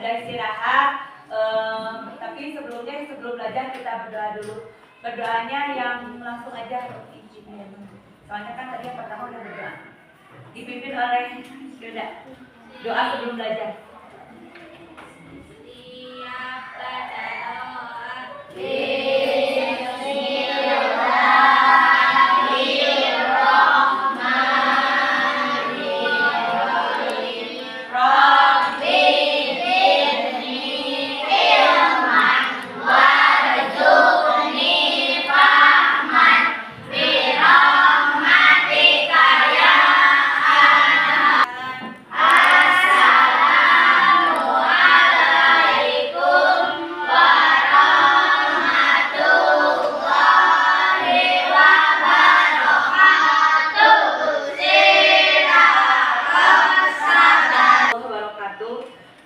sudah istirahat. Tapi sebelum belajar kita berdoa dulu. Berdoanya yang langsung aja izin ya. Soalnya kan tadi yang pertama udah berdoa. Dipimpin oleh Yuda. Doa sebelum belajar. Siap baca doa.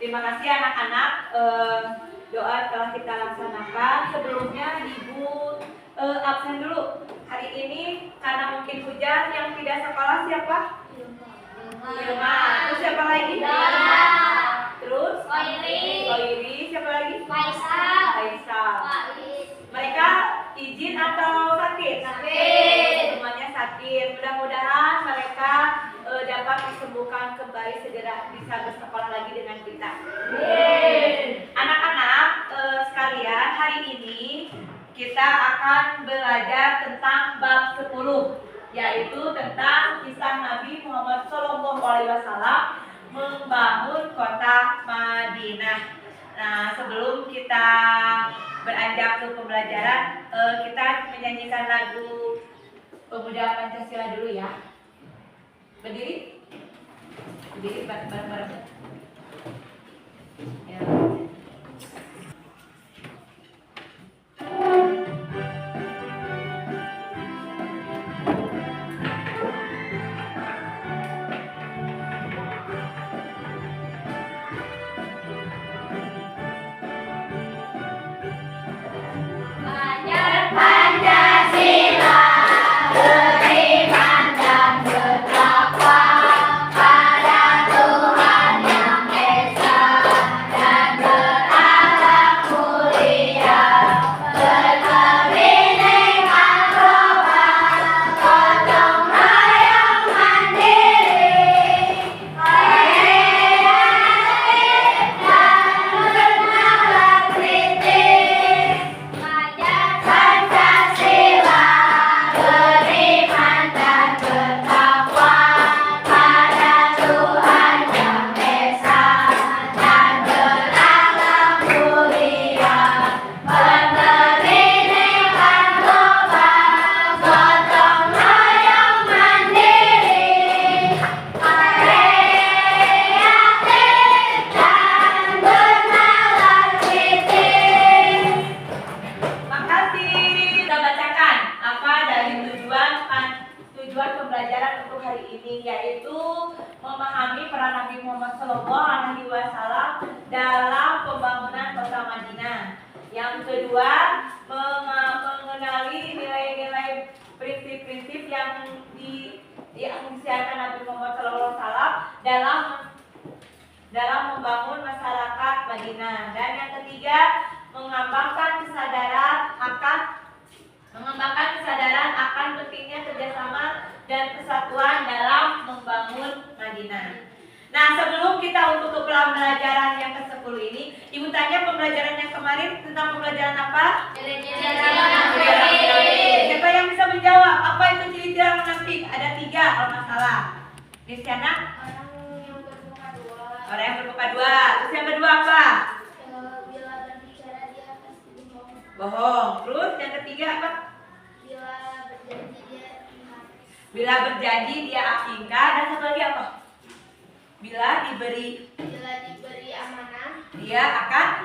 Terima kasih anak-anak, doa telah kita laksanakan. Sebelumnya Ibu absen dulu. Hari ini karena mungkin hujan, yang tidak sekolah siapa? Ilma. Terus siapa lagi? Terus? Koiri. Siapa lagi? Faisal. Mereka izin atau sakit? Semuanya sakit. Mudah-mudahan mereka dapat disembuhkan kembali, segera bisa bersekolah lagi dengan kita. Anak-anak sekalian, hari ini kita akan belajar tentang bab 10, yaitu tentang kisah Nabi Muhammad SAW membangun kota Madinah. Nah, sebelum kita beranjak ke pembelajaran, kita menyanyikan lagu Pemuda Pancasila dulu ya. Berdiri bareng-bareng. Ya. Pembelajaran untuk hari ini, yaitu memahami peran Nabi Muhammad SAW dalam pembangunan kota Madinah. Yang kedua, mengenali nilai-nilai prinsip-prinsip yang disiarkan Nabi Muhammad SAW dalam membangun masyarakat Madinah. Dan yang ketiga, mengembangkan kesadaran akan pentingnya kerjasama dan persatuan dalam membangun Madinah. Nah, sebelum kita untuk ke pembelajaran yang ke-10 ini, Ibu tanya pembelajaran yang kemarin tentang pembelajaran apa? Siapa yang bisa menjawab? Apa itu ciri-ciri munafik? Ada 3 kalau nggak salah. Di sana? Orang yang bermuka dua. Terus yang kedua apa? Bila berbicara dia pasti bohong. Terus yang ketiga apa? Bila berjanji dia ingkar. Dan satu lagi apa? Bila diberi amanah, dia akan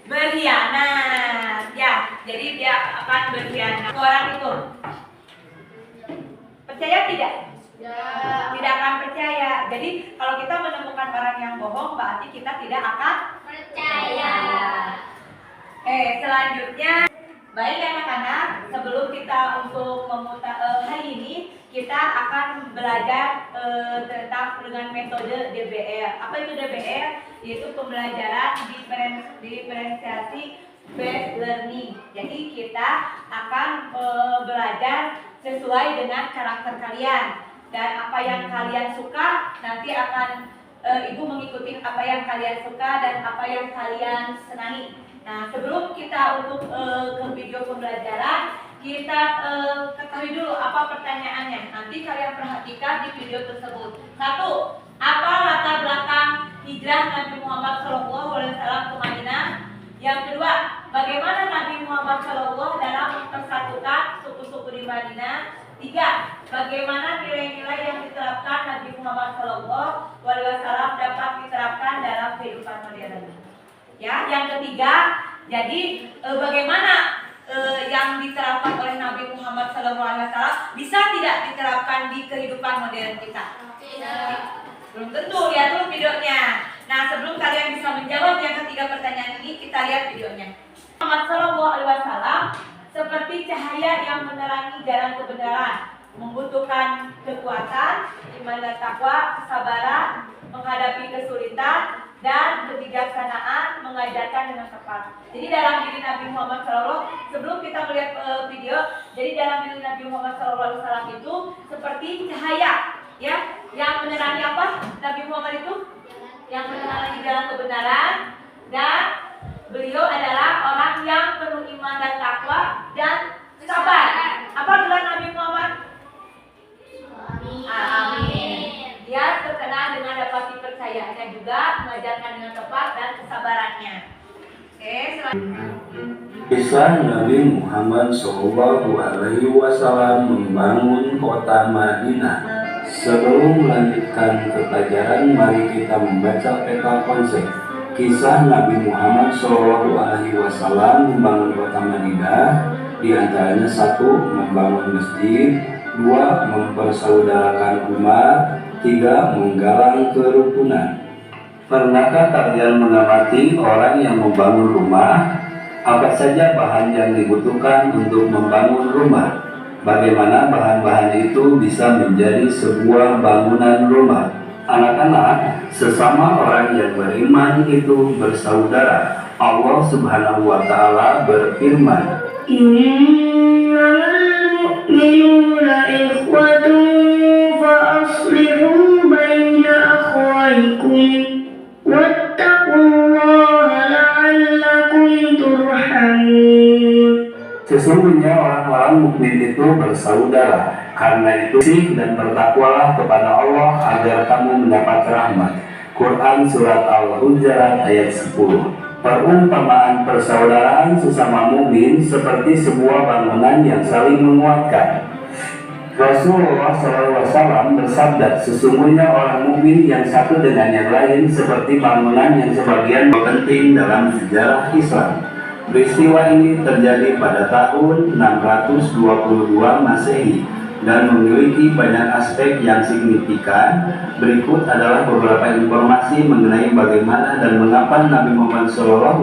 berkhianat. Ya, jadi dia akan berkhianat. Orang itu percaya tidak? Tidak akan percaya. Jadi kalau kita menemukan orang yang bohong, berarti kita tidak akan percaya. Selanjutnya, baik anak-anak, sebelum kita untuk hari ini kita akan belajar tentang dengan metode DBR. Apa itu DBR? Yaitu pembelajaran diferensiasi based learning. Jadi kita akan belajar sesuai dengan karakter kalian, dan apa yang kalian suka nanti akan ibu mengikuti apa yang kalian suka dan apa yang kalian senangi. Nah, sebelum kita untuk ke video pembelajaran, kita ketahui dulu apa pertanyaannya. Nanti kalian perhatikan di video tersebut. 1. Apa latar belakang hijrah Nabi Muhammad SAW ke Madinah? Yang kedua, bagaimana Nabi Muhammad SAW dalam mempersatukan suku-suku di Madinah? 3. Bagaimana nilai-nilai yang diterapkan Nabi Muhammad SAW dapat diterapkan dalam kehidupan modern? Ya, yang ketiga, jadi bagaimana yang diterapkan oleh Nabi Muhammad SAW bisa tidak diterapkan di kehidupan modern kita? Tidak. Belum tentu, lihat dulu videonya. Nah, sebelum kalian bisa menjawab yang ketiga pertanyaan ini, kita lihat videonya. Muhammad SAW seperti cahaya yang menerangi jalan kebenaran, membutuhkan kekuatan, iman dan takwa, kesabaran, menghadapi kesulitan, dan kebijaksanaan, mengajarkan dengan tepat. Jadi dalam diri Nabi Muhammad SAW, sebelum kita melihat video, jadi dalam diri Nabi Muhammad SAW itu seperti cahaya, ya, yang menerangi apa? Nabi Muhammad itu yang menerangi jalan kebenaran, dan beliau adalah orang yang penuh iman dan takwa dan sabar. Apa gelar Nabi Muhammad? Amin. Dia terkenal dengan dapat dipercayanya juga, mengajarkan dengan tepat dan kesabarannya. Oke, selanjutnya. Kisah Nabi Muhammad SAW membangun kota Madinah. Sebelum melanjutkan ke pelajaran, mari kita membaca peta konsep. Kisah Nabi Muhammad SAW membangun kota Madinah, di antaranya 1. Membangun masjid, 2. Mempersaudarakan umat, 3. Menggalang kerukunan. Pernahkah kalian mengamati orang yang membangun rumah? Apa saja bahan yang dibutuhkan untuk membangun rumah? Bagaimana bahan-bahan itu bisa menjadi sebuah bangunan rumah? Anak-anak, sesama orang yang beriman itu bersaudara. Allah Subhanahu wa Ta'ala berfirman, Innamal mu'minuna ikhwatun fa aslihu baina akhawaykum wattaqullaha la'allakum turhamun. sesungguhnya orang-orang mukmin itu bersaudara. Karena itu dan bertakwalah kepada Allah agar kamu mendapat rahmat. Quran Surat Al-Hujurat ayat 10. Perumpamaan persaudaraan sesama mukmin seperti sebuah bangunan yang saling menguatkan. Rasulullah SAW bersabda, sesungguhnya orang mukmin yang satu dengan yang lain seperti bangunan yang sebagian penting dalam sejarah Islam. Peristiwa ini terjadi pada tahun 622 Masehi dan memiliki banyak aspek yang signifikan. Berikut adalah beberapa informasi mengenai bagaimana dan mengapa Nabi Muhammad SAW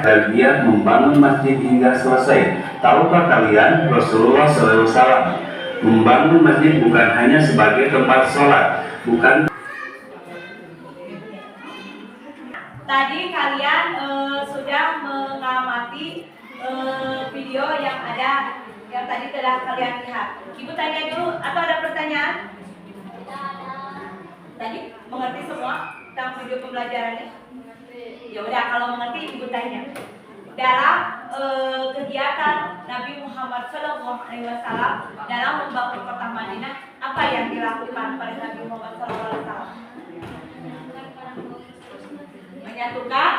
bergiat membangun masjid hingga selesai. Tahukah kalian, Rasulullah SAW membangun masjid bukan hanya sebagai tempat sholat, bukan. Tadi kalian sudah mengamati video yang ada, yang tadi telah kalian lihat. Ibu tanya dulu, atau ada pertanyaan? Tadi mengerti semua tentang video pembelajaran ini? Ya udah, kalau mengerti ibu tanya. Dalam kegiatan Nabi Muhammad SAW dalam membangun kota Madinah, apa yang dilakukan oleh Nabi Muhammad SAW? Menyatukan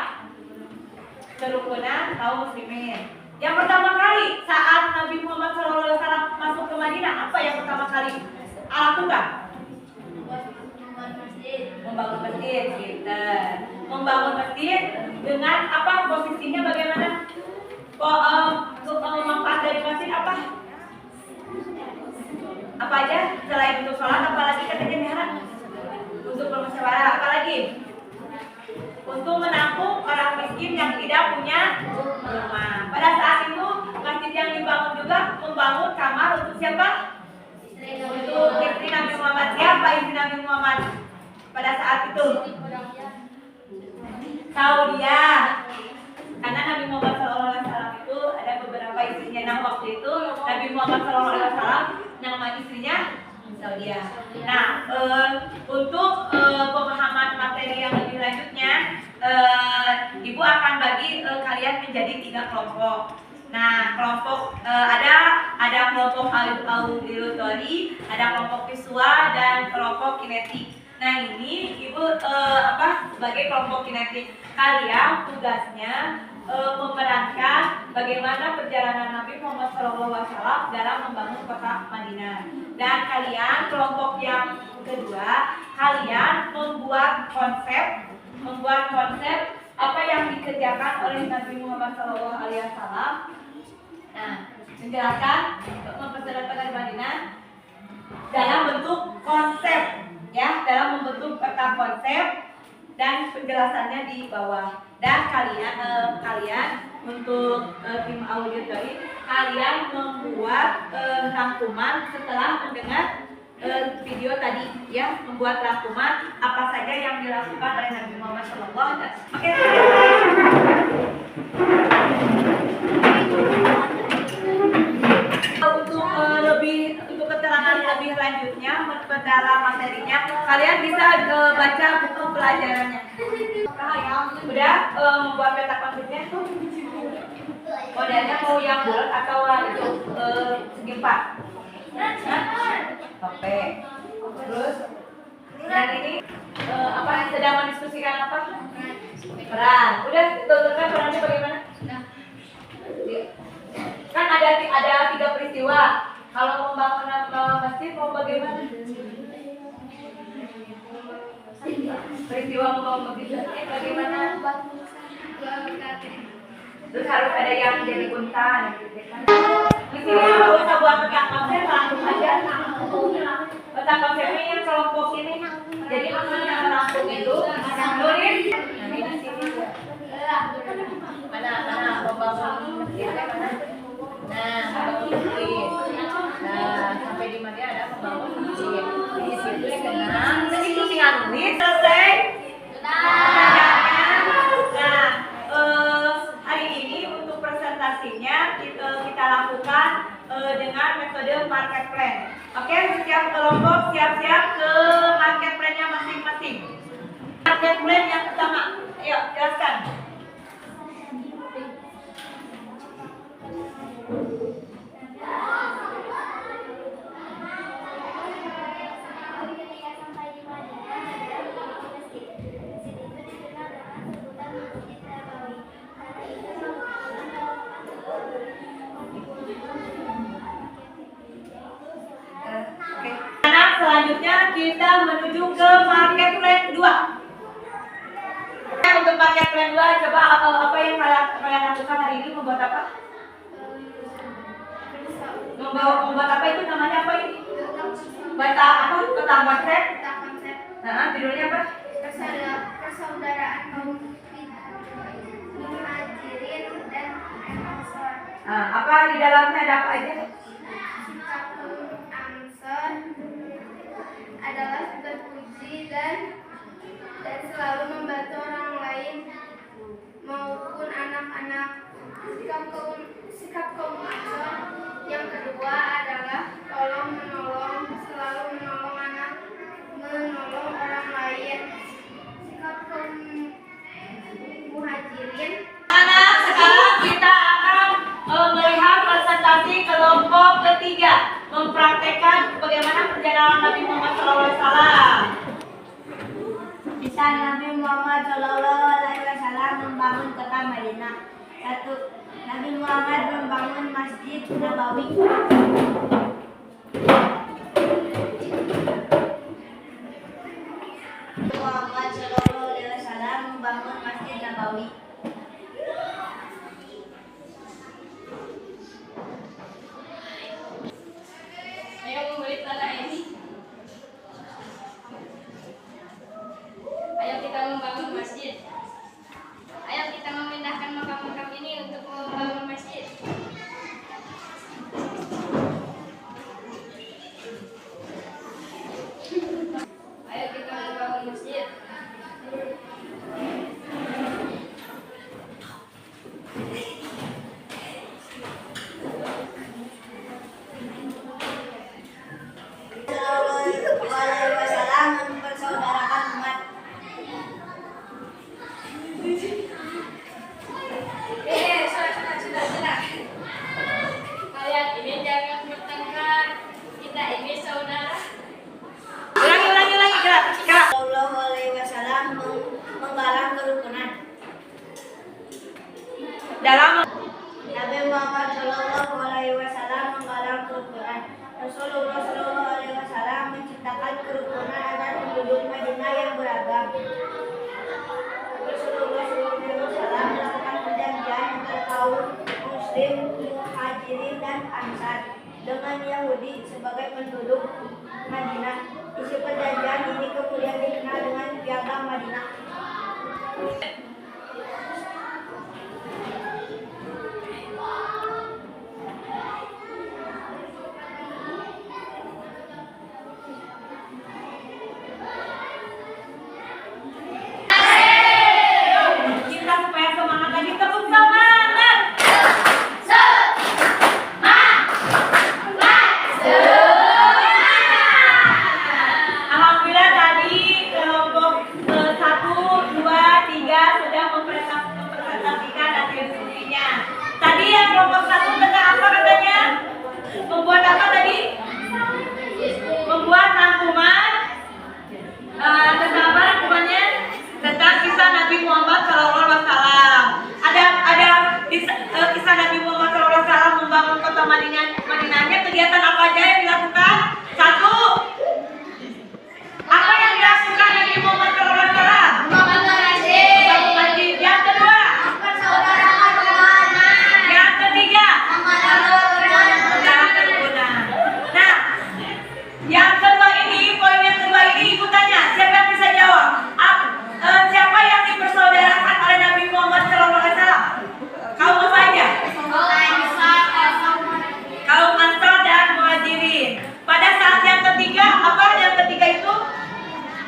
kerukunan kaum muslimin. Yang pertama kali saat Nabi Muhammad SAW masuk ke Madinah, apa yang pertama kali lakukan? Membangun masjid. Gitu. Membangun masjid dengan apa? Posisinya bagaimana? Manfaat dari masjid apa? Apa aja? Selain untuk sholat, apalagi katanya Mihara? Untuk bermusyawarah, apalagi? Untuk menampung orang miskin yang tidak punya rumah. Pada saat itu masjid yang dibangun juga membangun kamar untuk siapa? Untuk istri Nabi Muhammad, siapa istri Nabi Muhammad pada saat itu? Saudia. Karena Nabi Muhammad SAW itu ada beberapa istrinya. Nah waktu itu Nabi Muhammad SAW nama istrinya Saudia. Nah untuk pemahaman materi yang lebih lanjutnya, Ibu akan bagi kalian menjadi 3 kelompok. Nah kelompok ada kelompok auditori, ada kelompok visual dan kelompok kinetik. Nah ini Ibu sebagai kelompok kinetik, kalian tugasnya memerankan bagaimana perjalanan Nabi Muhammad SAW dalam membangun kota Madinah. Dan kalian kelompok yang kedua, kalian membuat konsep apa yang dikerjakan oleh Nabi Muhammad SAW. Nah, menjelaskan memperjelas kota Madinah dalam bentuk konsep, ya, dalam membentuk peta konsep dan penjelasannya di bawah. Dan kalian untuk tim auditori, kalian membuat rangkuman setelah mendengar video tadi, ya, membuat rangkuman apa saja yang dilakukan oleh Nabi Muhammad SAW. Oke. Untuk keterangan lebih lanjutnya, dalam materinya, kalian bisa baca buku pelajarannya. Udah membuat peta konsepnya? Modelnya mau yang bulat atau itu segi 4? Oke. Terus dan ini sedang mendiskusikan apa? Peran. Udah tentukan perannya bagaimana? Kan ada 3 peristiwa. Kalau pembangunan masjid mau bagaimana? Peristiwa membangun masjid bagaimana? Terus harus ada yang jadi unta, gitu kan? Di sini nggak usah buat peta konsep, langsung aja. Peta konsepnya yang kelompok ini. Jadi maksudnya langsung itu nulis. Nah ini di sini. Mana membangun masjidnya mana? Nah membangun masjid. Nah sampai di mana ada membangun masjid. Di situ dikenal. Jadi itu tinggal nulis selesai. Hari ini untuk presentasinya kita lakukan dengan metode market plan. Oke, setiap kelompok siap-siap ke market plan-nya masing-masing. Market plan yang pertama, ayo jelaskan. Selanjutnya kita menuju ke market plan 2. Untuk market plan 2, coba apa yang kalian lakukan hari ini? Membuat apa? Membuat apa itu namanya apa ini? Peta apa? Peta konsep. Nah, judulnya apa? Persaudaraan kaum muhajirin dan ansor. Nah, apa di dalamnya ada apa aja? Sikap kaum ansor adalah berpuji dan selalu membantu orang lain maupun anak-anak. Sikap kaum ansor yang kedua adalah tolong menolong, selalu menolong orang lain. Sikap kaum muhajirin. Sekarang kita akan melihat presentasi kelompok ketiga, mempraktekkan bagaimana perjalanan Nabi Muhammad SAW. Kisah Nabi Muhammad SAW membangun kota Madinah. 1. Nabi Muhammad membangun Masjid Nabawi. Muhammad SAW membangun Masjid Nabawi. Ayo mengulik tanah ini. Ayo kita membangun masjid. Ayo kita memindahkan makam-makam ini untuk membangun masjid. dalam Nabi Muhammad Shallallahu Alaihi Wasallam menggalang kerukunan. Rasulullah Shallallahu Alaihi Wasallam menciptakan kerukunan agar penduduk Madinah yang beragam. Rasulullah Shallallahu Alaihi Wasallam melakukan perjanjian antara kaum Muslim, Muhajirin dan Ansar dengan Yahudi sebagai penduduk Madinah. Isi perjanjian ini kemudian dikenal dengan Piagam Madinah. kita supaya semangat lagi, tepuk semangat. Alhamdulillah tadi kelompok 1, 2, 3 sudah mempresentasikan hasil diskusinya. Tadi yang kelompok 1 tentang apa katanya? Membuat apa tadi? Membuat rangkuman. Tentang apa rangkumannya? Tentang kisah Nabi Muhammad SAW. Ada kisah Nabi Muhammad SAW membangun kota Madinahnya. Kegiatan apa aja yang dilakukan? 1. Apa yang dilakukan Nabi Muhammad SAW? Membangun masjid. Yang kedua? Yang ketiga? Menggalang kerukunan. Nah, yang kedua ini, poin yang kedua ini ibu tanya, siapa yang bisa jawab? Siapa yang dipersaudarakan oleh Nabi Muhammad SAW? Kaum apa aja? Kaum Ansar dan Muhajirin. Pada saat yang ketiga, apa yang ketiga itu?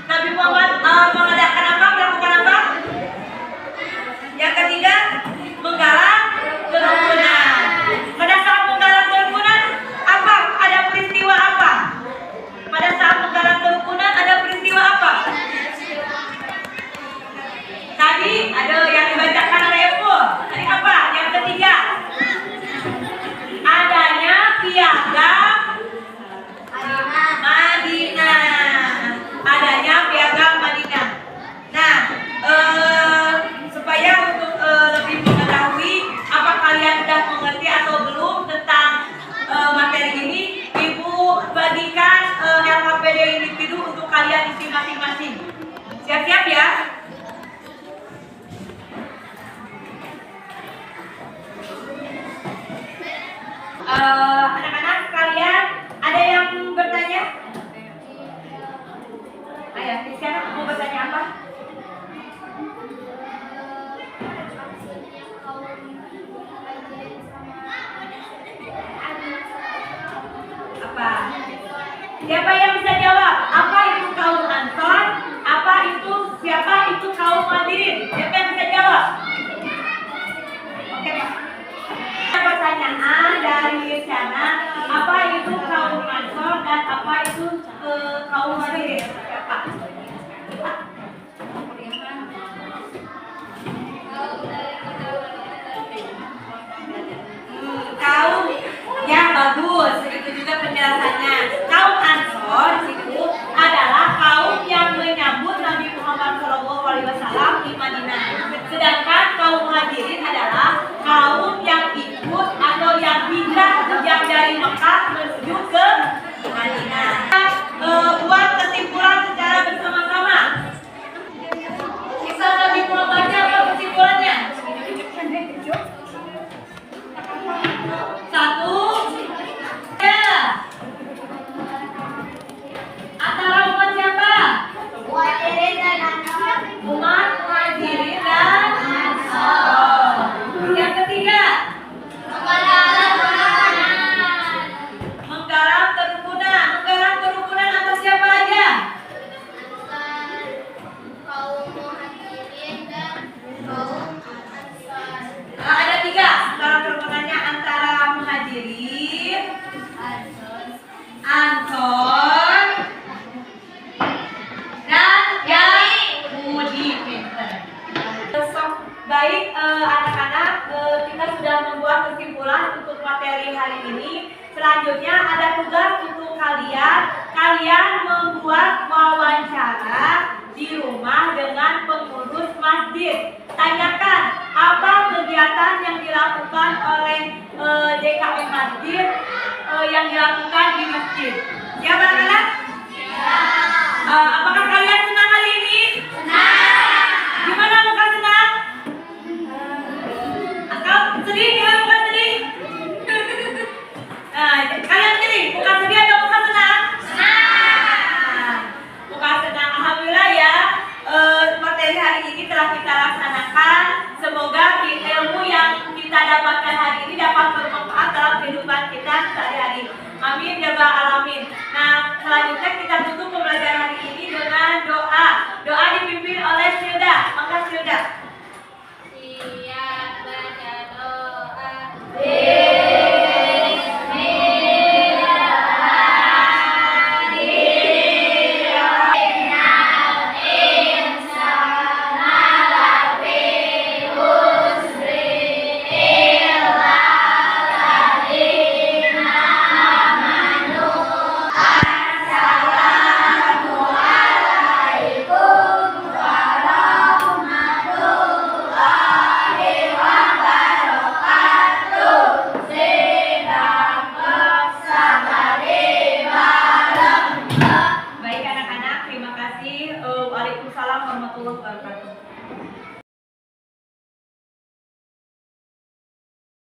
Nabi Muhammad mengadakan apa? Melakukan apa? Yang ketiga, menggalang kerukunan. Pada saat menggalang kerukunan, apa? Ada peristiwa apa? Pada saat menggalang kerukunan ada peristiwa apa? Tadi ada yang dibacakan oleh Ibu. Tadi apa? Yang ketiga, adanya piagam Madinah. Adanya piagam Madinah. Nah, supaya untuk lebih mengetahui apa kalian sudah mengerti atau belum tentang materi ini, Ibu bagikan LKPD individu untuk kalian isi masing-masing. Siap-siap ya? Anak-anak sekalian, ada yang bertanya? Ayo, sekarang mau bertanya apa? Apa? Siapa yang bisa jawab? Apa itu kaum Ansar? Siapa itu kaum Muhajirin? Siapa yang bisa jawab? Oke, Pak. Pertanyaan dari sana, apa itu kaum Ansar dan apa itu kaum Muhajirin? Siapa? Kaum yang bagus, itu juga penjelasannya. Kaum Ansar itu adalah kaum yang menyambut Nabi Muhammad SAW di Madinah. Sedangkan kaum Muhajirin adalah kaum yang ikut atau yang hijrah yang dari Mekah menuju ke Madinah. Buat kesimpulan secara bersama-sama. Kisah Nabi Muhammadnya apa kesimpulannya? 1. Ya. Antara umat siapa? Umat Muhajirin dan Ansar. Yang ketiga, menggalang kerukunan. Menggalang kerukunan atas siapa aja? Ada 3 menggalang kerunkunannya antara Muhajirin, Ansar, dan Yahudi. Baik anak-anak, kita sudah membuat kesimpulan untuk materi hari ini. Selanjutnya ada tugas untuk kalian. Kalian membuat wawancara di rumah dengan pengurus masjid. Tanyakan apa kegiatan yang dilakukan dilakukan oleh DKM Masjid yang dilakukan di masjid. Siap anak-anak? Apakah kalian senang hari ini? Senang. Gimana muka senang? Atau sedih? Gimana muka sedih? Nah, kalian pilih muka sedih atau muka senang? Senang. Muka senang. Alhamdulillah ya. Materi hari ini telah kita laksanakan. Semoga ilmu yang kita dapatkan hari ini dapat bermanfaat dalam kehidupan kita sehari-hari. Amin ya rabbal alamin. Nah, selanjutnya kita tutup pembelajaran hari ini dengan doa. Doa dipimpin oleh Silda. Maka Silda. Siap baca doa. Baik anak-anak, terima kasih. Waalaikumsalam warahmatullahi wabarakatuh.